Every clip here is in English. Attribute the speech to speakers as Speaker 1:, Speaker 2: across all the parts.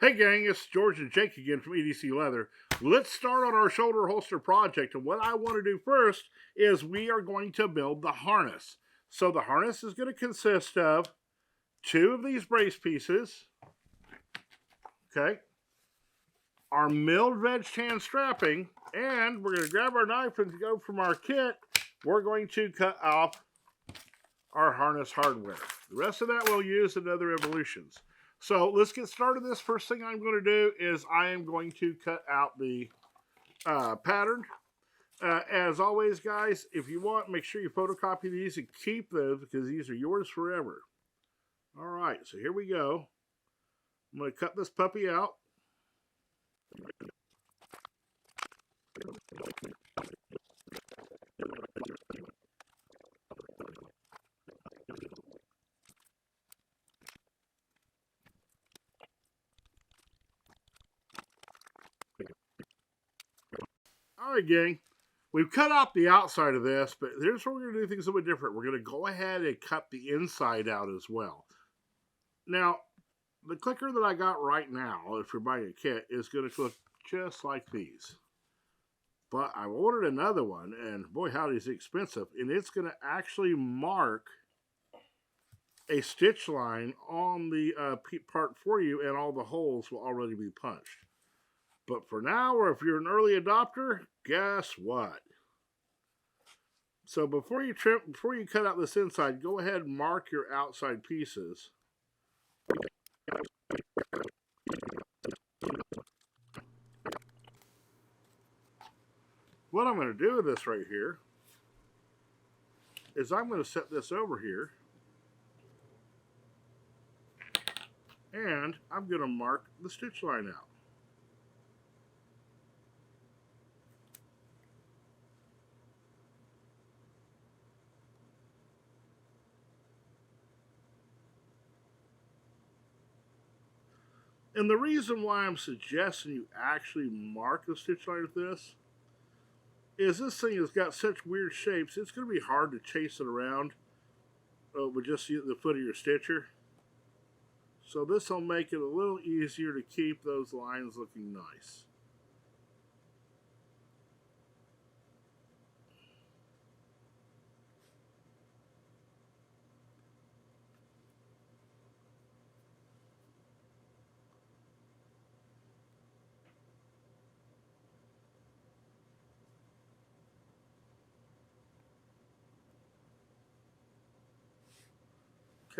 Speaker 1: Hey gang, it's George and Jake again from EDC Leather. Let's start on our shoulder holster project. And what I want to do first is we are going to build the harness. So the harness is going to consist of two of these brace pieces, okay, our milled veg tan strapping, and we're going to grab our knife and go from our kit. We're going to cut off our harness hardware. The rest of that we'll use in other evolutions. So let's get started. This first thing I'm going to do is I am going to cut out the pattern. As always, guys, if you want, make sure you photocopy these and keep those because these are yours forever. All right, so here we go. I'm going to cut this puppy out. All right, gang. We've cut out the outside of this, but here's where we're going to do things a little bit different. We're going to go ahead and cut the inside out as well. Now, the clicker that I got right now, if you're buying a kit, is going to look just like these. But I ordered another one, and boy, howdy, it's expensive. And it's going to actually mark a stitch line on the part for you, and all the holes will already be punched. But for now, or if you're an early adopter, guess what? So before you cut out this inside, go ahead and mark your outside pieces. What I'm going to do with this right here is I'm going to set this over here, and I'm going to mark the stitch line out. And the reason why I'm suggesting you actually mark the stitch line with this is this thing has got such weird shapes, it's going to be hard to chase it around with just the foot of your stitcher. So this will make it a little easier to keep those lines looking nice.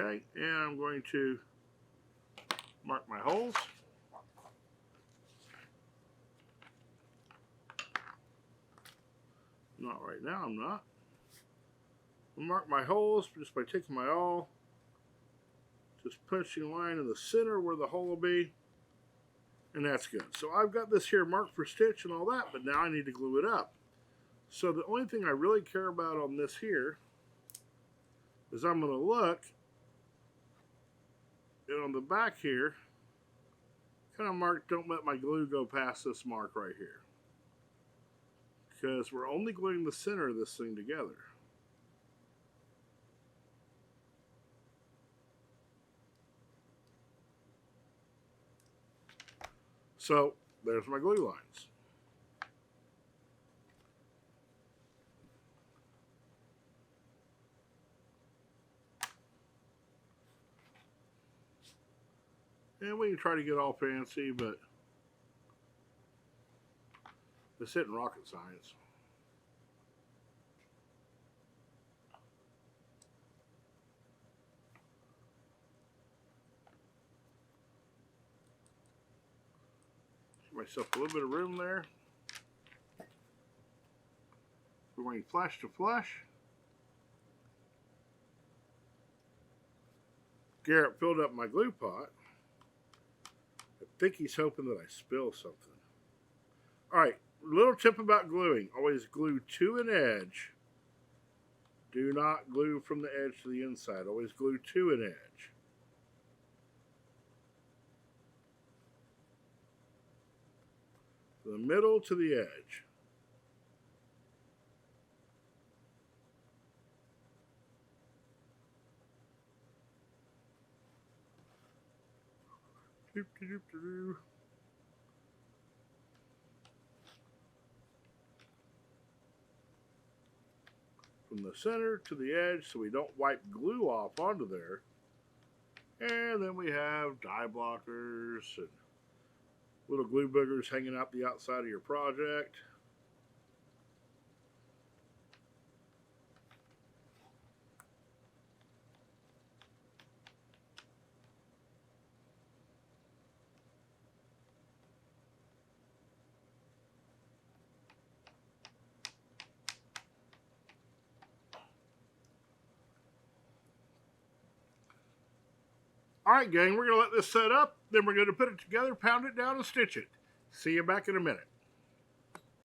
Speaker 1: Okay, and I'm going to mark my holes. Not right now, I'm not. I'll mark my holes just by taking my awl, just punching a line in the center where the hole will be, and that's good. So I've got this here marked for stitch and all that, but now I need to glue it up. So the only thing I really care about on this here is I'm going to look, and on the back here, kind of mark, don't let my glue go past this mark right here. Because we're only gluing the center of this thing together. So there's my glue lines. And we can try to get all fancy, but this isn't rocket science. Give myself a little bit of room there. We're going flush to flush. Garrett filled up my glue pot. I think he's hoping that I spill something. All right, little tip about gluing. Always glue to an edge. Do not glue from the edge to the inside. Always glue to an edge. From the middle to the edge. From the center to the edge so we don't wipe glue off onto there. And then we have dye blockers and little glue boogers hanging out the outside of your project. All right, gang, we're going to let this set up. Then we're going to put it together, pound it down, and stitch it. See you back in a minute.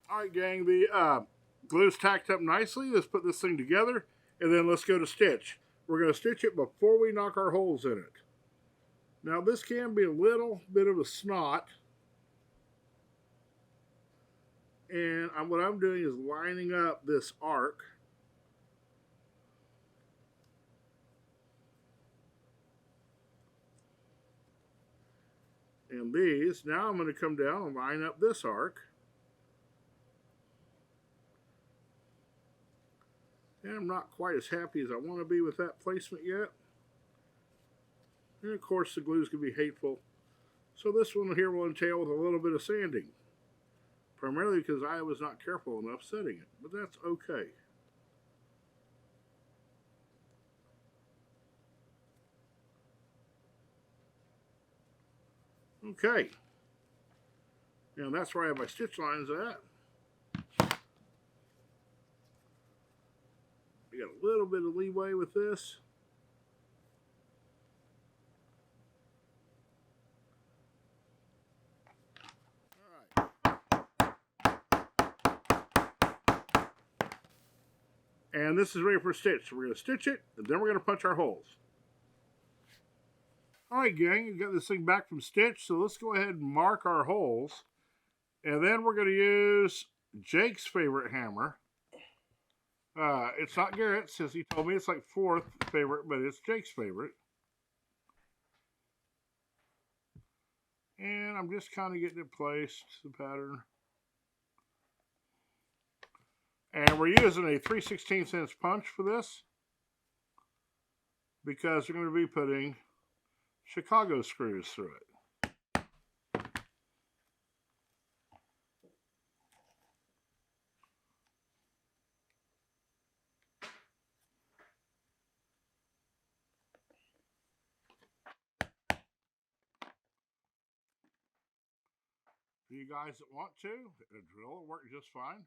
Speaker 1: All right, gang, the glue's tacked up nicely. Let's put this thing together, and then let's go to stitch. We're going to stitch it before we knock our holes in it. Now, this can be a little bit of a snot. And what I'm doing is lining up this arc. And these, now I'm going to come down and line up this arc. And I'm not quite as happy as I want to be with that placement yet. And of course the glue is going to be hateful. So this one here will entail with a little bit of sanding. Primarily because I was not careful enough setting it. But that's okay. Okay. Now that's where I have my stitch lines at. I got a little bit of leeway with this. All right. And this is ready for stitch. So we're going to stitch it, and then we're going to punch our holes. All right, gang, you got this thing back from stitch, so let's go ahead and mark our holes. And then we're going to use Jake's favorite hammer. It's not Garrett's, since he told me it's like 4th favorite, but it's Jake's favorite. And I'm just kind of getting it placed, the pattern. And we're using a 3/16 inch punch for this, because we're going to be putting Chicago screws through it. For you guys that want to, a drill will work just fine.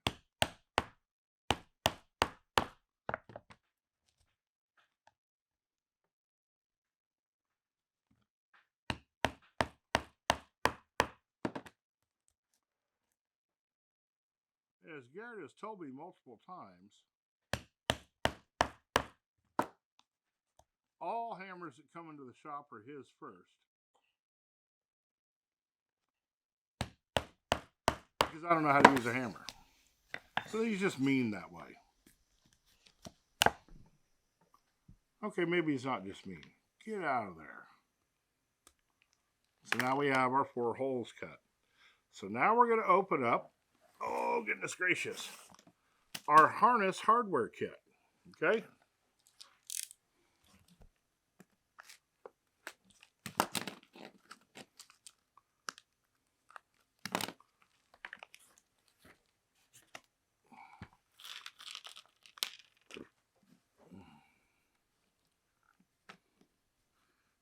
Speaker 1: As Garrett has told me multiple times, all hammers that come into the shop are his first. Because I don't know how to use a hammer. So he's just mean that way. Okay, maybe he's not just mean. Get out of there. So now we have our 4 holes cut. So now we're going to open up, oh goodness gracious, our harness hardware kit. Okay?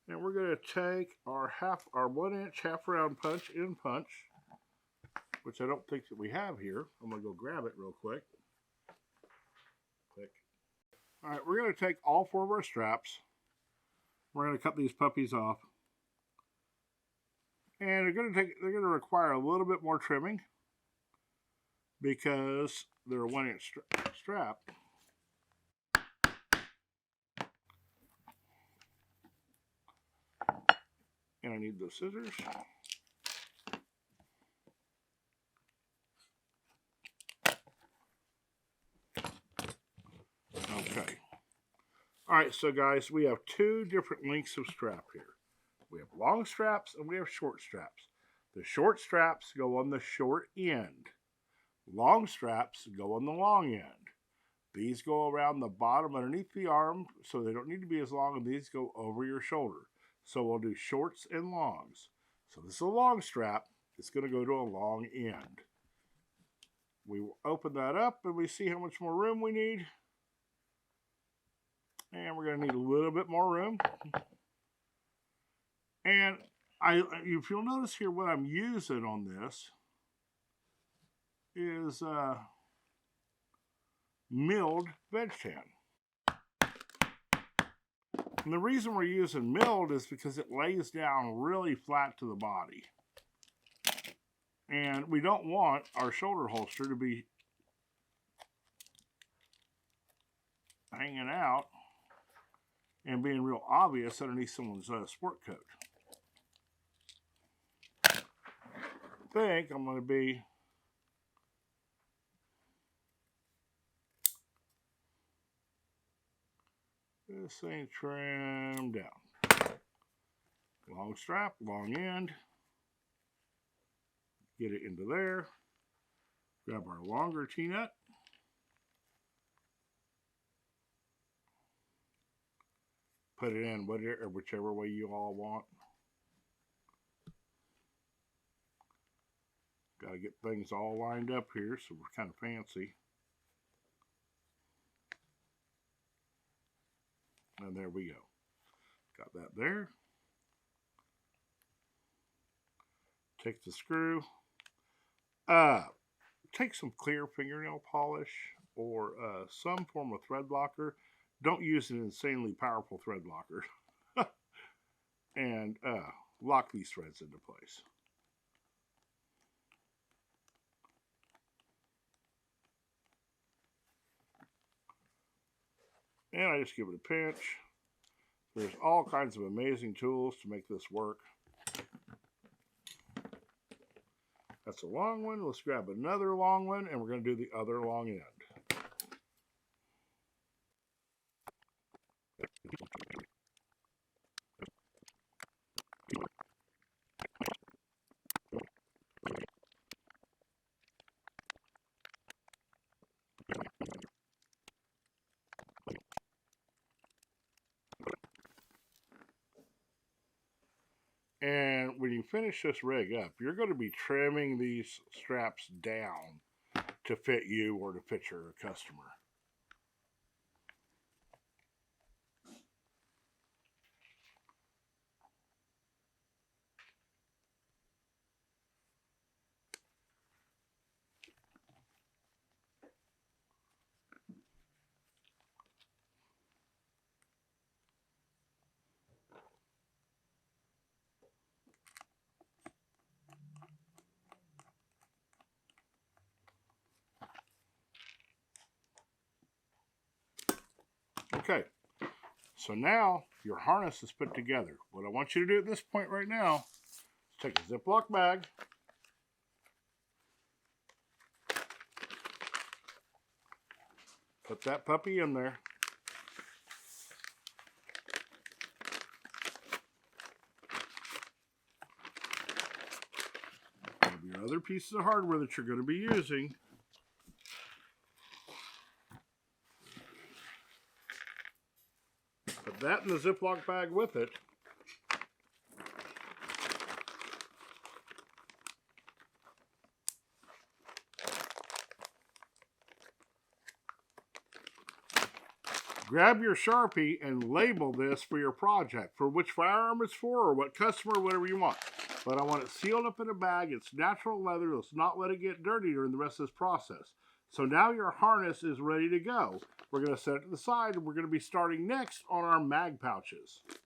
Speaker 1: And we're going to take our 1 inch half round punch in punch, which I don't think that we have here. I'm going to go grab it real quick. Click. All right, we're going to take all 4 of our straps. We're going to cut these puppies off. And they're going to require a little bit more trimming because they're a 1 inch strap. And I need those scissors. Okay. All right, so guys, we have 2 different lengths of strap here. We have long straps and we have short straps. The short straps go on the short end. Long straps go on the long end. These go around the bottom underneath the arm, so they don't need to be as long, and these go over your shoulder. So we'll do shorts and longs. So this is a long strap. It's going to go to a long end. We will open that up and we see how much more room we need. And we're going to need a little bit more room. And if you'll notice here, what I'm using on this is milled veg tan. And the reason we're using milled is because it lays down really flat to the body. And we don't want our shoulder holster to be hanging out and being real obvious underneath someone's sport coat. I think I'm going to be this thing trimmed down. Long strap, long end. Get it into there. Grab our longer T-nut. Put it in whichever way you all want. Got to get things all lined up here, so we're kind of fancy. And there we go. Got that there. Take the screw. Take some clear fingernail polish or some form of thread locker. Don't use an insanely powerful thread locker. And lock these threads into place. And I just give it a pinch. There's all kinds of amazing tools to make this work. That's a long one. Let's grab another long one, and we're going to do the other long end. And when you finish this rig up, you're going to be trimming these straps down to fit you or to fit your customer. Okay, so now your harness is put together. What I want you to do at this point right now is take a Ziploc bag, put that puppy in there, grab your other pieces of hardware that you're going to be using, put that in the Ziploc bag with it, grab your Sharpie and label this for your project, for which firearm it's for or what customer, whatever you want. But I want it sealed up in a bag. It's natural leather. Let's not let it get dirty during the rest of this process. So now your harness is ready to go. We're going to set it to the side and we're going to be starting next on our mag pouches.